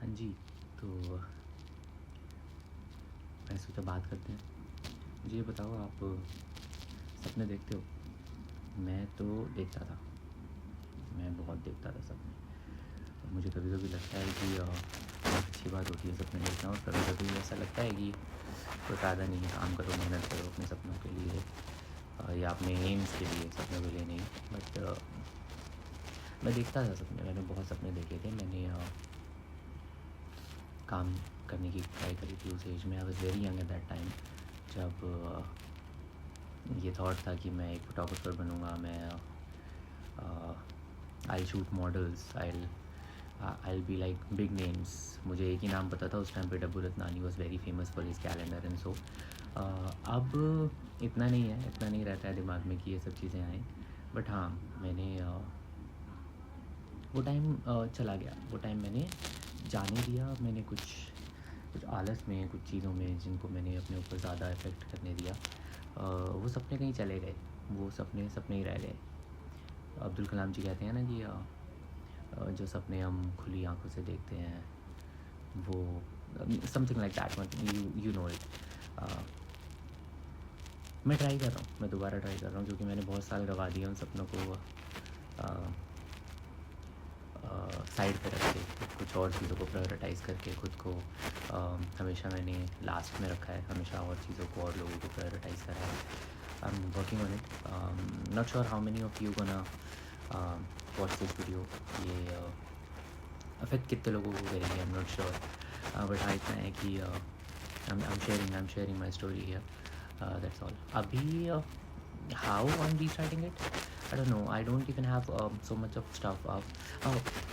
हाँ जी, तो मैं सोचा बात करते हैं। मुझे ये बताओ, आप सपने देखते हो? मैं तो देखता था, मैं बहुत देखता था सपने। मुझे कभी कभी लगता है कि बहुत अच्छी बात होती है सपने देखना, और कभी कभी ऐसा लगता है कि कोई फ़ायदा नहीं है, काम करो, मेहनत करो अपने सपनों के लिए, या अपने एम्स के लिए, सपनों के लिए नहीं। बट मैं देखता था सपने, मैंने बहुत सपने देखे थे। मैंने काम करने की ट्राई करी थी उस एज में। आई was very young eight that time, जब ये थॉट था कि मैं एक फोटोग्राफर बनूँगा। मैं I shoot models, I be like big names. मुझे एक ही नाम पता था उस टाइम पे, Dabboo Ratnani was very famous for his calendar and so. अब इतना नहीं है, इतना नहीं रहता है दिमाग में कि ये सब चीज़ें आएँ। बट हाँ, मैंने वो टाइम चला गया, वो टाइम मैंने जाने दिया। मैंने कुछ आलस में, कुछ चीज़ों में जिनको मैंने अपने ऊपर ज़्यादा इफ़ेक्ट करने दिया, वो सपने कहीं चले गए। वो सपने सपने ही रह गए। अब्दुल कलाम जी कहते हैं ना कि जो सपने हम खुली आंखों से देखते हैं वो समथिंग लाइक दैट, मतलब यू नो इट। मैं ट्राई कर रहा हूँ, मैं दोबारा ट्राई कर रहा हूँ, क्योंकि मैंने बहुत साल गवा दिए उन सपनों को साइड पे रख के, कुछ और चीज़ों को प्रायोरिटाइज़ करके खुद को हमेशा मैंने लास्ट में रखा है, हमेशा और चीज़ों को और लोगों को प्रायोरिटाइज़ करा है। I am working on it. Not sure how many of you gonna watch this video. ये अफेक्ट कितने लोगों को करेगी, I am not sure. But हाँ, इतना है कि I am sharing my story here, that's all. अभी how I am restarting it, I don't know, I don't even have so much of stuff.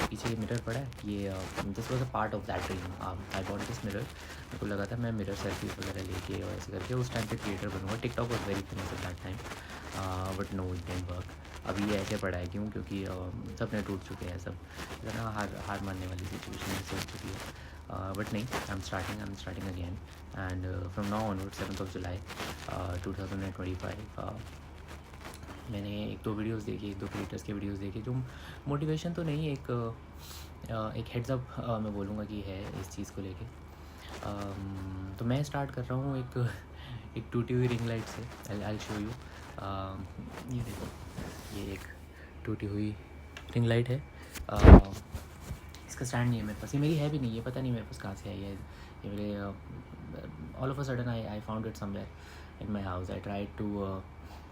पीछे ये मिरर पड़ा है, ये this was a part of that dream. I bought this mirror. मेरे को लगा था मैं मिरर सेल्फीज वगैरह लेके और ऐसे करके उस टाइम पे क्रिएटर बनूँगा। TikTok was very famous at that time, but no, it didn't work. अभी ये ऐसे पड़ा है, क्यों? क्योंकि सपने टूट चुके हैं सब, ना हार मानने वाली सिचुएशन ऐसे हो चुकी है। बट नहीं, I am starting again, and from now onward 7th of July 2025 मैंने एक दो वीडियोस देखी, एक दो क्रिएटर्स के वीडियोस देखे जो मोटिवेशन तो नहीं, एक हेड्स अप मैं बोलूँगा कि है इस चीज़ को लेके। तो मैं स्टार्ट कर रहा हूँ एक टूटी हुई रिंग लाइट से। I show you. ये देखो, ये एक टूटी हुई रिंग लाइट है। इसका स्टैंड नहीं है मेरे पास, ये मेरी है भी नहीं, ये पता नहीं मेरे पास कहाँ से आई है। ये मेरे all of a sudden I found it somewhere in my house. I try to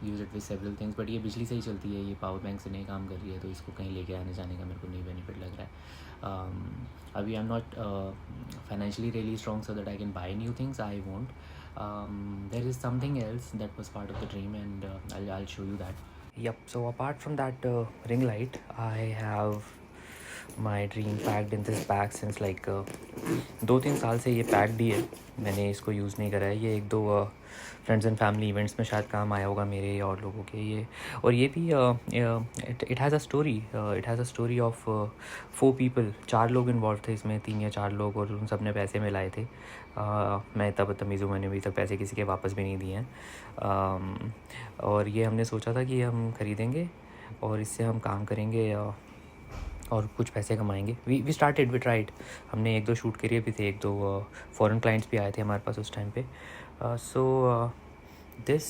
use it with several things, but ये बिजली से ही चलती है, ये पावर बैंक से नहीं काम कर रही है, तो इसको कहीं लेके आने जाने का मेरे को नहीं बेनिफिट लग रहा है। अभी आई am not financially really strong so that I can buy new things, I won't. There is something else that was part of the dream, and I'll show you that. Yep, so apart from that ring light, I have my dream packed in this bag since like 2-3 साल से ये packed ही है। मैंने इसको use नहीं करा है। ये एक दो फ्रेंड्स एंड फैमिली इवेंट्स में शायद काम आया होगा मेरे और लोगों के ये। और ये भी it has a story of 4 people. 4 लोग इन्वॉल्व थे इसमें, 3 या 4 लोग, और उन सब ने पैसे मिलाए थे। मैं इतना बदतमीज़ हूँ, मैंने अभी तक पैसे किसी के वापस भी नहीं दिए हैं। और ये हमने सोचा था कि हम ख़रीदेंगे और इससे हम काम करेंगे और कुछ पैसे कमाएंगे। We started, we tried. हमने 1-2 शूट करे भी थे, 1-2 फॉरेन क्लाइंट्स भी आए थे हमारे पास उस टाइम पे। So this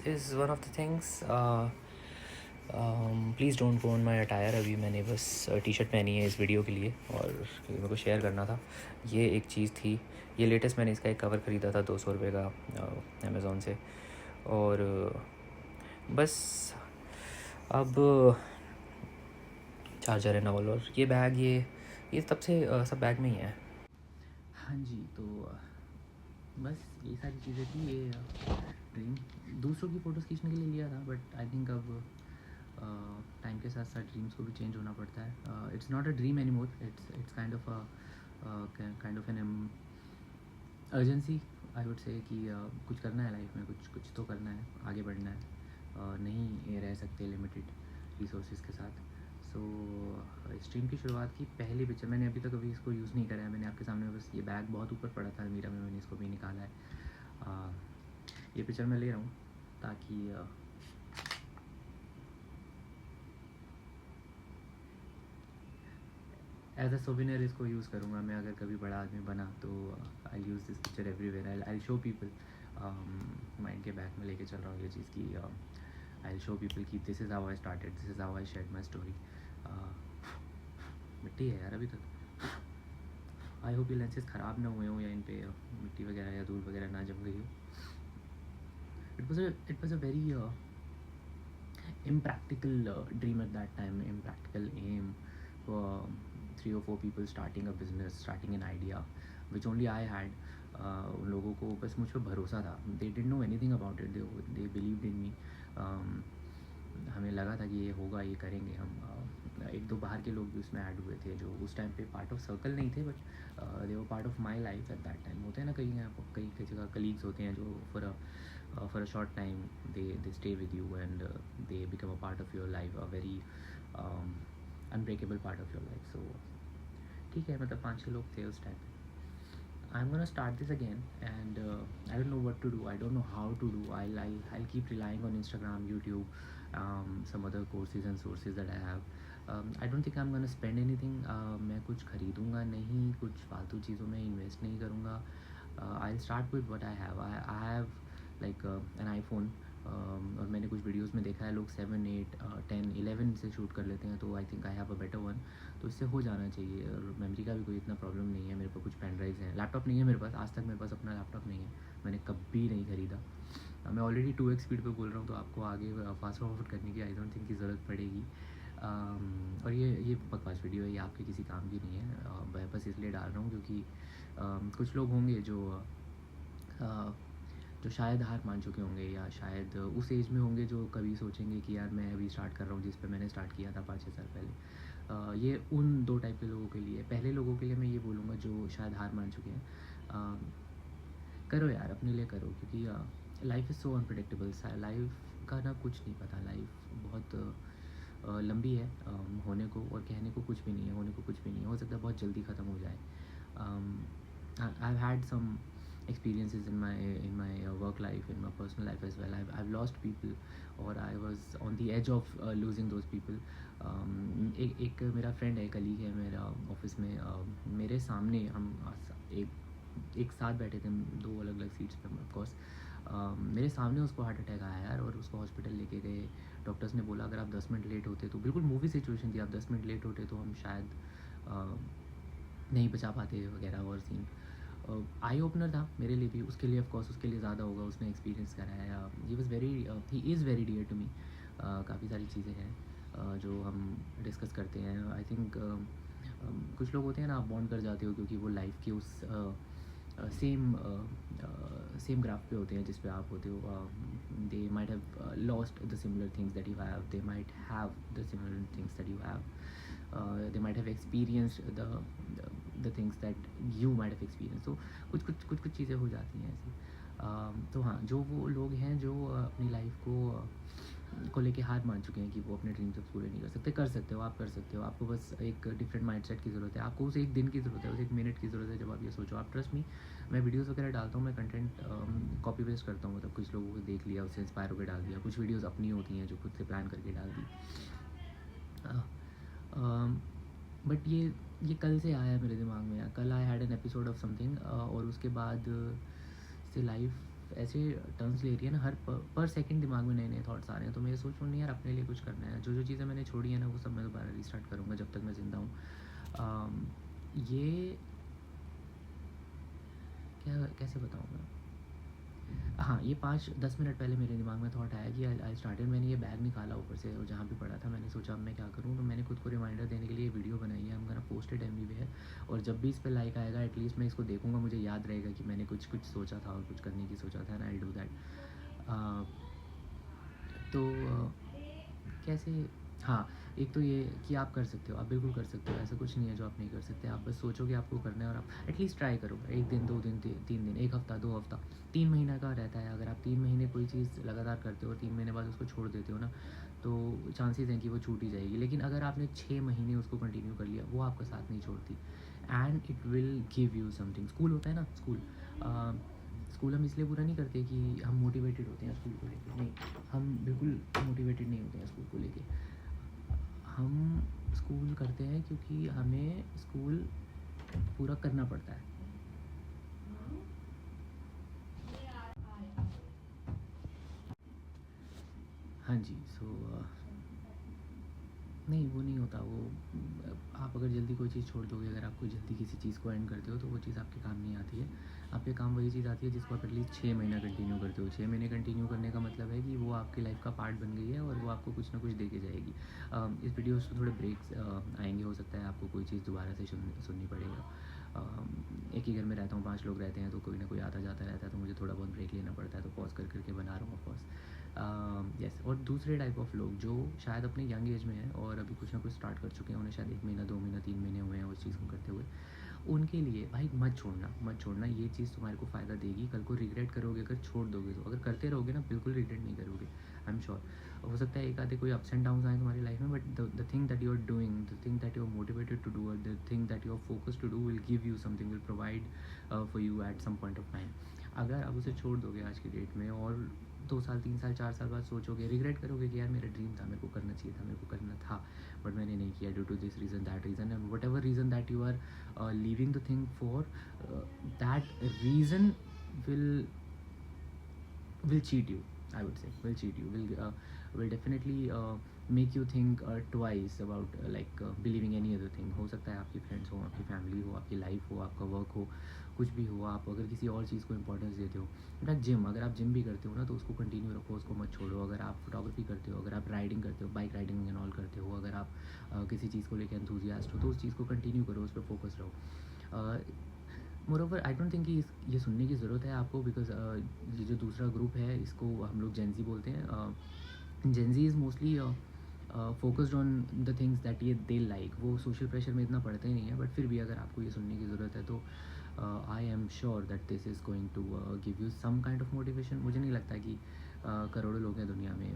is one of the things. Please don't go on my attire. अभी मैंने बस टी शर्ट पहनी है इस वीडियो के लिए, और मेरे को शेयर करना था। ये एक चीज़ थी, ये लेटेस्ट मैंने इसका एक कवर ख़रीदा था 200 रुपये का अमेज़ोन से। और बस अब चार्जर है नवल, और ये बैग, ये सबसे सब बैग में ही है। हाँ जी, तो बस ये सारी चीज़ें थी। ये ड्रीम दूसरों की फ़ोटोज़ खींचने के लिए लिया था, बट आई थिंक अब टाइम के साथ साथ ड्रीम्स को भी चेंज होना पड़ता है। It's not a dream any more, it's kind of an urgency, I would say, कि कुछ करना है लाइफ में, कुछ तो करना है, आगे बढ़ना है। नहीं रह सकते लिमिटेड रिसोर्सेज के साथ। सो स्ट्रीम की शुरुआत की पहली पिक्चर मैंने अभी तक इसको यूज़ नहीं करा है। मैंने आपके सामने बस, ये बैग बहुत ऊपर पड़ा था अलमीरा में, मैंने इसको भी निकाला है। ये पिक्चर मैं ले रहा हूँ ताकि एज अ सोविनियर इसको यूज़ करूँगा मैं, अगर कभी बड़ा आदमी बना तो I use this picture everywhere, I show people, mind के बैक में लेके चल रहा हूँ ये चीज़ की, आई शो पीपल कि this is how I started, this is how I shared my story. मिट्टी है यार अभी तक, आई होप ये लेंसेज ख़राब ना हुए हों या इन पे मिट्टी वगैरह या धूल वगैरह ना जम गई हो। It was a very impractical dream at that time, impractical aim for 3 or 4 people starting a business, starting an idea which only I had. उन लोगों को बस मुझ पर भरोसा था, they didn't know anything about it, they believed in me. हमें लगा था कि ये होगा, ये करेंगे हम। एक दो बाहर के लोग भी उसमें ऐड हुए थे जो उस टाइम पे पार्ट ऑफ सर्कल नहीं थे, but they were part of my life at that time. होते हैं ना कई जगह कलीग्स होते हैं जो for a short time they stay with you and they become a part of your life, a very unbreakable part of your life. So ठीक है, मतलब 5-6 लोग थे उस टाइम पे। I'm gonna start this again and I don't know what to do, I don't know how to do. I'll keep relying on Instagram, YouTube, some other courses and sources that I have. I don't think I'm gonna spend anything. मैं कुछ खरीदूँगा नहीं, कुछ फालतू चीज़ों में invest नहीं करूँगा। I'll start with what I have. I have like an iPhone, और मैंने कुछ वीडियोस में देखा है लोग 7, 8, 10, 11 से शूट कर लेते हैं, तो I think I have a better one, तो इससे हो जाना चाहिए। और मेमोरी का भी कोई इतना प्रॉब्लम नहीं है, मेरे पास कुछ पेन ड्राइव्स हैं, लैपटॉप नहीं है मेरे पास, आज तक मेरे पास अपना लैपटॉप नहीं है, मैंने कभी नहीं ख़रीदा। मैं ऑलरेडी 2x स्पीड पे बोल रहा हूँ, तो आपको आगे फास्ट फॉरवर्ड करने की आई डोंट थिंक की ज़रूरत पड़ेगी। और ये बकवास वीडियो है, ये आपके किसी काम की नहीं है, मैं बस इसलिए डाल रहा हूँ क्योंकि कुछ लोग होंगे जो शायद हार मान चुके होंगे या शायद उस एज में होंगे जो कभी सोचेंगे कि यार मैं अभी स्टार्ट कर रहा हूँ जिस पे मैंने स्टार्ट किया था 5-6 साल पहले। ये उन 2 टाइप के लोगों के लिए, पहले लोगों के लिए मैं ये बोलूँगा जो शायद हार मान चुके हैं, करो यार, अपने लिए करो, क्योंकि life is so unpredictable. Life का ना कुछ नहीं पता, लाइफ बहुत लंबी है, होने को और कहने को कुछ भी नहीं है, होने को कुछ भी नहीं है, हो सकता है बहुत जल्दी ख़त्म हो जाए। I've had some experiences in my work life, in my personal life as well. I've lost people, or I was on the edge of losing those people. एक मेरा फ्रेंड है, कलीग है मेरा ऑफिस में, मेरे सामने हम एक साथ बैठे थे 2 अलग अलग सीट्स पे ऑफ कोर्स। मेरे सामने उसको हार्ट अटैक आया यार, और उसको हॉस्पिटल लेके गए। डॉक्टर्स ने बोला अगर आप 10 मिनट लेट होते, तो बिल्कुल मूवी सिचुएशन थी, आप 10 मिनट लेट होते तो हम शायद नहीं बचा पाते वगैरह। और सीन आई ओपनर था मेरे लिए भी, उसके लिए ऑफ कोर्स उसके लिए ज़्यादा होगा, उसने एक्सपीरियंस करा है। He is very dear to me. काफ़ी सारी चीज़ें हैं जो हम डिस्कस करते हैं। आई थिंक कुछ लोग होते हैं ना, आप बॉन्ड कर जाते हो क्योंकि वो लाइफ के उस सेम ग्राफ पे होते हैं जिस पे आप होते हो। They might have lost the similar things that you have, they might have the similar things that you have, they might have experienced the things that you might have experienced. So कुछ चीज़ें हो जाती हैं ऐसी। तो हाँ, जो वो लोग हैं जो अपनी लाइफ को लेके हार मान चुके हैं कि वो अपने ड्रीम्स अब पूरे नहीं कर सकते हो, आप कर सकते हो। आपको बस एक डिफरेंट माइंडसेट की ज़रूरत है, आपको उस एक दिन की ज़रूरत है, उस 1 मिनट की ज़रूरत है जब आप ये सोचो। आप ट्रस्ट मी, मैं वीडियोस वगैरह डालता हूँ, मैं कंटेंट कॉपी पेस्ट करता हूँ, मतलब कुछ लोगों को देख लिया, उससे इंस्पायर होकर डाल दिया। कुछ वीडियोस अपनी होती हैं जो खुद से प्लान करके डाल दी। बट ये कल से आया मेरे दिमाग में, कल I had an episode of something, और उसके बाद से लाइफ ऐसे टर्न्स ले रही है ना, हर पर सेकंड दिमाग में नए नए थॉट्स आ रहे हैं। तो मैं सोच रहा हूँ नहीं यार, अपने लिए कुछ करना है। जो चीज़ें मैंने छोड़ी है ना, वो सब मैं दोबारा रीस्टार्ट करूँगा जब तक मैं ज़िंदा हूँ। ये कैसे बताऊँ मैं, हाँ, ये 5-10 मिनट पहले मेरे दिमाग में थॉट आया कि आई स्टार्टेड। मैंने ये बैग निकाला ऊपर से और जहाँ भी पड़ा था, मैंने सोचा अब मैं क्या करूँ, तो मैंने खुद को रिमाइंडर देने के लिए वीडियो बनाई है। हम पोस्ट इट एवरीवेयर, और जब भी इस पर लाइक आएगा एटलीस्ट मैं इसको देखूँगा, मुझे याद रहेगा कि मैंने कुछ सोचा था और कुछ करने की सोचा था, एंड आई डू दैट। तो कैसे, हाँ, एक तो ये कि आप कर सकते हो, आप बिल्कुल कर सकते हो, ऐसा कुछ नहीं है जो आप नहीं कर सकते। आप बस सोचो कि आपको करना है और आप एटलीस्ट ट्राई करो। 1 दिन, 2 दिन, 3 दिन, 1 हफ़्ता, 2 हफ़्ता, 3 महीना का रहता है। अगर आप 3 महीने कोई चीज़ लगातार करते हो और 3 महीने बाद उसको छोड़ देते हो ना, तो चांसेस हैं कि वो छूट ही जाएगी। लेकिन अगर आपने 6 महीने उसको कंटिन्यू कर लिया, वो आपका साथ नहीं छोड़ती, and it will give you something. School होता है ना, स्कूल हम इसलिए पूरा नहीं करते कि हम मोटिवेटेड होते हैं स्कूल को लेकर, नहीं, हम बिल्कुल मोटिवेटेड नहीं होते हैं स्कूल को लेके। हम स्कूल करते हैं क्योंकि हमें स्कूल पूरा करना पड़ता है। हाँ जी, सो नहीं वो नहीं होता वो। आप अगर जल्दी कोई चीज़ छोड़ दोगे, अगर आप कोई जल्दी किसी चीज़ को एंड करते हो तो वो चीज़ आपके काम नहीं आती है। आपके काम वही चीज़ आती है जिसको आप एटलीस्ट 6 महीना कंटिन्यू करते हो। 6 महीने कंटिन्यू करने का मतलब है कि वो आपकी लाइफ का पार्ट बन गई है और वो आपको कुछ ना कुछ दे के जाएगी। इस वीडियो से थोड़े ब्रेक्स आएंगे, हो सकता है आपको कोई चीज़ दोबारा से सुननी पड़ेगा। एक ही घर में रहता हूँ, 5 लोग रहते हैं, तो कोई ना कोई आता जाता रहता है, तो मुझे थोड़ा बहुत ब्रेक लेना पड़ता है, तो पॉज कर करके बना रहा हूँ ऑफकोर्स। यस, और दूसरे टाइप ऑफ लोग जो शायद अपने यंग एज में हैं और अभी कुछ ना कुछ स्टार्ट कर चुके हैं, उन्हें शायद 1 महीना 2 महीना 3 महीने हुए हैं उस चीज़ को करते हुए, उनके लिए भाई मत छोड़ना। ये चीज़ तुम्हारे को फ़ायदा देगी। कल को रिग्रेट करोगे अगर छोड़ दोगे तो। अगर करते रहोगे ना, बिल्कुल रिग्रेट नहीं करोगे, आई एम श्योर। हो सकता है एक आधे कोई अप्स एंड डाउन्स आए तुम्हारी लाइफ में, but the thing that you are doing, the thing that you are motivated to do, और the thing that you are focus to do will give you something, will provide for you at some point of time. अगर आप उसे छोड़ दोगे आज की date में और 2 साल 3 साल 4 साल बाद सोचोगे, रिग्रेट करोगे कि यार मेरा ड्रीम था, मेरे को करना चाहिए था, मेरे को करना था, बट मैंने नहीं किया due to this reason that reason, and whatever reason that you are leaving the thing for, that reason will cheat you, I would say, will cheat you, will definitely make you think twice about believing any other thing. हो सकता है आपके friends हो, आपकी family हो, आपकी life हो, आपका वर्क हो, कुछ भी हो, आप अगर किसी और चीज़ को इंपॉर्टेंस देते हो, बेटा जिम, अगर आप जिम भी करते हो ना तो उसको कंटिन्यू रखो, उसको मत छोड़ो। अगर आप फोटोग्राफी करते हो, अगर आप राइडिंग करते हो, बाइक राइडिंग एंड ऑल करते हो, अगर आप किसी चीज़ को लेकर एंथुजियास्ट हो, तो उस चीज़ को कंटिन्यू करो, उस पर फोकस रहो। मोरोवर आई डोंट थिंक कि ये सुनने की ज़रूरत है आपको, बिकॉज ये जो दूसरा ग्रुप है इसको हम लोग जेंजी बोलते हैं। Gen Z is mostly focused on the things that ये दे लाइक। वो सोशल प्रेशर में इतना पड़ते ही नहीं है, बट फिर भी अगर आपको ये सुनने की ज़रूरत है तो I am sure that this is going to give you some kind of motivation. मुझे नहीं लगता कि करोड़ों लोग हैं दुनिया में,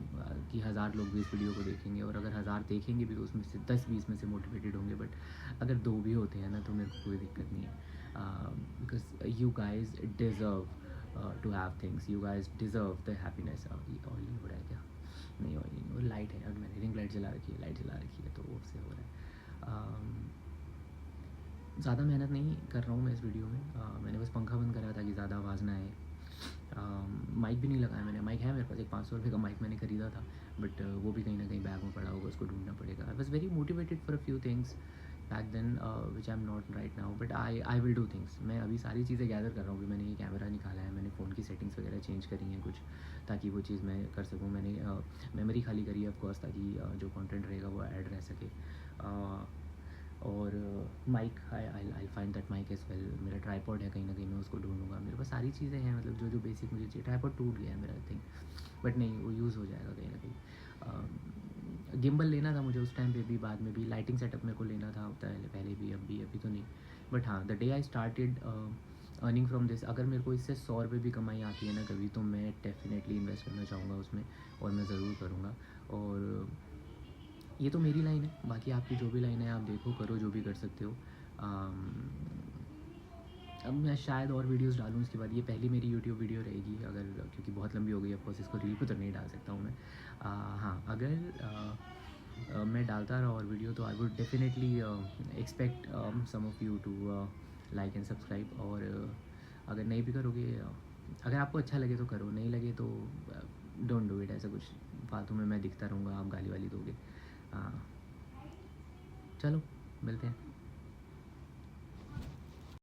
कि 1000 लोग भी इस वीडियो को देखेंगे, और अगर 1000 देखेंगे भी तो उसमें से 10-20 में से मोटिवेटेड होंगे, बट अगर 2 भी होते हैं ना तो मेरे को कोई दिक्कत नहीं है, because you guys deserve to have things, you guys deserve the happiness. Oily हो रहा है क्या? नहीं ऑयली नहीं, वो लाइट है, और मैंने रिंग लाइट जला रखी है, लाइट जला रखी है, तो उससे हो रहा है। ज़्यादा मेहनत नहीं कर रहा हूँ मैं इस वीडियो में, मैंने बस पंखा बंद करा ताकि ज़्यादा आवाज़ ना आए। माइक भी नहीं लगाया मैंने, माइक है मेरे पास, एक 500 रुपये का माइक मैंने ख़रीदा था, बट वो भी कहीं ना कहीं बैग में पड़ा होगा, उसको ढूंढना पड़ेगा। I was very motivated for a few things back then which I am not right now, but I will do things. मैं अभी सारी चीज़ें गैदर कर रहा हूँ, मैंने ये कैमरा निकाला है, मैंने फ़ोन की सेटिंग्स वगैरह चेंज करी हैं कुछ, ताकि वो चीज़ मैं कर सकूँ। मैंने मेमोरी खाली करी है ऑफकोर्स, ताकि जो कंटेंट रहेगा वो ऐड रह सके। और mic, I find that mic as well. मेरा ट्राईपॉड है, कहीं ना कहीं मैं उसको ढूंढूंगा। मेरे पास सारी चीज़ें हैं, मतलब जो जो बेसिक मुझे चाहिए। ट्राईपॉड टूट गया है मेरा, आई थिंक, बट नहीं, वो यूज़ हो जाएगा कहीं ना कहीं। गिम्बल लेना था मुझे उस टाइम पे भी, बाद में भी। लाइटिंग सेटअप मेरे को लेना था पहले भी, अभी तो नहीं। बट हाँ, the day I started earning from this, अगर मेरे को इससे 100 रुपये भी कमाई आती है ना कभी, तो मैं डेफिनेटली इन्वेस्ट करना चाहूँगा उसमें, और मैं ज़रूर करूँगा। और ये तो मेरी लाइन है, बाकी आपकी जो भी लाइन है आप देखो, करो, जो भी कर सकते हो। अब मैं शायद और वीडियोस डालूँ इसके बाद। ये पहली मेरी यूट्यूब वीडियो रहेगी, अगर, क्योंकि बहुत लंबी हो गई है, ऑफकोर्स इसको रील पे तो नहीं डाल सकता हूँ मैं। हाँ, अगर मैं डालता रहा और वीडियो, तो I would definitely expect some of you to like and subscribe. और अगर नहीं भी करोगे, अगर आपको अच्छा लगे तो करो, नहीं लगे तो डोंट डू इट। ऐसा कुछ फालतू में मैं दिखता रहूँगा, आप गाली वाली दोगे। चलो मिलते हैं।